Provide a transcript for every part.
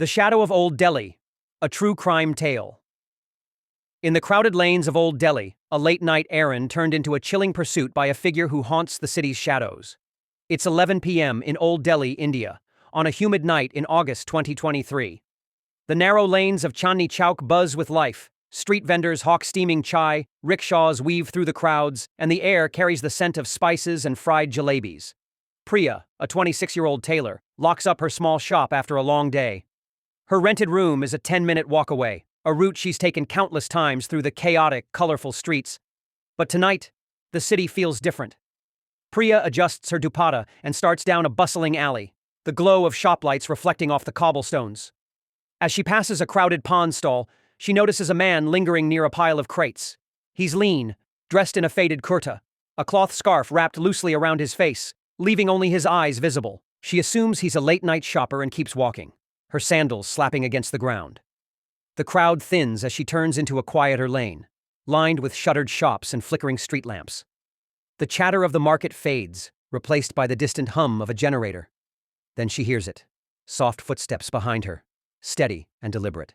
The Shadow of Old Delhi, a true crime tale. In the crowded lanes of Old Delhi, a late-night errand turned into a chilling pursuit by a figure who haunts the city's shadows. It's 11 p.m. in Old Delhi, India, on a humid night in August 2023. The narrow lanes of Chandni Chowk buzz with life. Street vendors hawk steaming chai, rickshaws weave through the crowds, and the air carries the scent of spices and fried jalebis. Priya, a 26-year-old tailor, locks up her small shop after a long day. Her rented room is a 10-minute walk away, a route she's taken countless times through the chaotic, colorful streets. But tonight, the city feels different. Priya adjusts her dupatta and starts down a bustling alley, the glow of shop lights reflecting off the cobblestones. As she passes a crowded pawn stall, she notices a man lingering near a pile of crates. He's lean, dressed in a faded kurta, a cloth scarf wrapped loosely around his face, leaving only his eyes visible. She assumes he's a late-night shopper and keeps walking, her sandals slapping against the ground. The crowd thins as she turns into a quieter lane, lined with shuttered shops and flickering street lamps. The chatter of the market fades, replaced by the distant hum of a generator. Then she hears it. Soft footsteps behind her, steady and deliberate.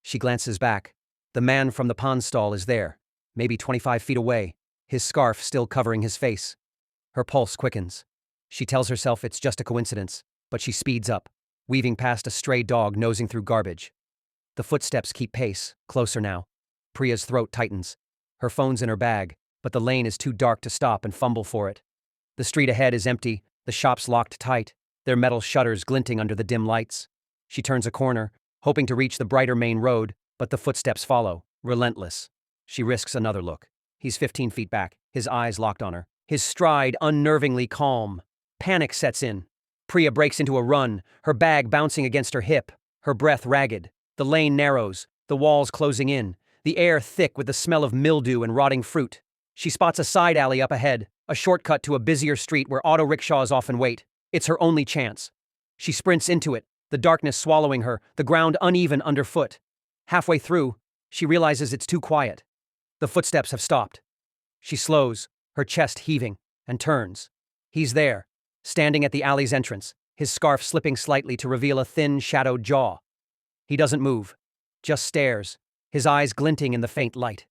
She glances back. The man from the pawn stall is there, maybe 25 feet away, his scarf still covering his face. Her pulse quickens. She tells herself it's just a coincidence, but she speeds up, weaving past a stray dog nosing through garbage. The footsteps keep pace, closer now. Priya's throat tightens. Her phone's in her bag, but the lane is too dark to stop and fumble for it. The street ahead is empty, the shops locked tight, their metal shutters glinting under the dim lights. She turns a corner, hoping to reach the brighter main road, but the footsteps follow, relentless. She risks another look. He's 15 feet back, his eyes locked on her, his stride unnervingly calm. Panic sets in. Priya breaks into a run, her bag bouncing against her hip, her breath ragged. The lane narrows, the walls closing in, the air thick with the smell of mildew and rotting fruit. She spots a side alley up ahead, a shortcut to a busier street where auto-rickshaws often wait. It's her only chance. She sprints into it, the darkness swallowing her, the ground uneven underfoot. Halfway through, she realizes it's too quiet. The footsteps have stopped. She slows, her chest heaving, and turns. He's there, standing at the alley's entrance, his scarf slipping slightly to reveal a thin, shadowed jaw. He doesn't move, just stares, his eyes glinting in the faint light.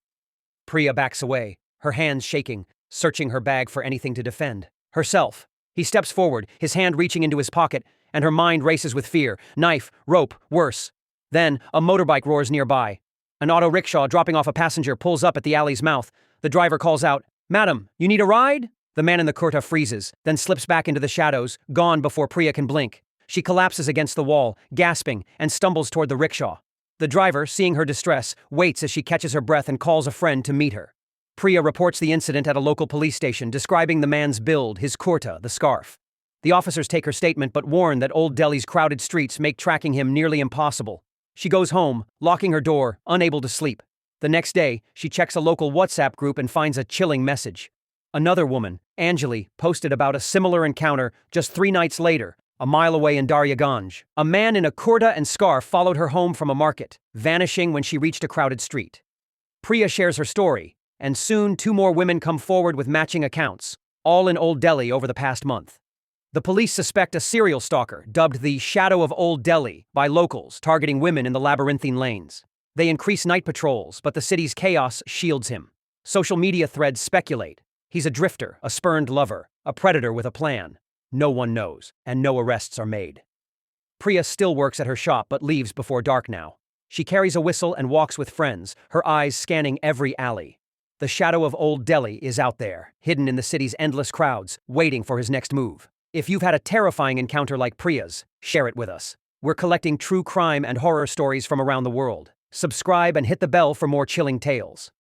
Priya backs away, her hands shaking, searching her bag for anything to defend. Herself. He steps forward, his hand reaching into his pocket, and her mind races with fear. Knife, rope, worse. Then, a motorbike roars nearby. An auto-rickshaw dropping off a passenger pulls up at the alley's mouth. The driver calls out, "Madam, you need a ride?" The man in the kurta freezes, then slips back into the shadows, gone before Priya can blink. She collapses against the wall, gasping, and stumbles toward the rickshaw. The driver, seeing her distress, waits as she catches her breath and calls a friend to meet her. Priya reports the incident at a local police station, describing the man's build, his kurta, the scarf. The officers take her statement but warn that Old Delhi's crowded streets make tracking him nearly impossible. She goes home, locking her door, unable to sleep. The next day, she checks a local WhatsApp group and finds a chilling message. Another woman, Anjali, posted about a similar encounter just 3 nights later, a mile away in Daryaganj. A man in a kurta and scarf followed her home from a market, vanishing when she reached a crowded street. Priya shares her story, and soon 2 more women come forward with matching accounts, all in Old Delhi over the past month. The police suspect a serial stalker, dubbed the Shadow of Old Delhi, by locals, targeting women in the labyrinthine lanes. They increase night patrols, but the city's chaos shields him. Social media threads speculate. He's a drifter, a spurned lover, a predator with a plan. No one knows, and no arrests are made. Priya still works at her shop but leaves before dark now. She carries a whistle and walks with friends, her eyes scanning every alley. The Shadow of Old Delhi is out there, hidden in the city's endless crowds, waiting for his next move. If you've had a terrifying encounter like Priya's, share it with us. We're collecting true crime and horror stories from around the world. Subscribe and hit the bell for more chilling tales.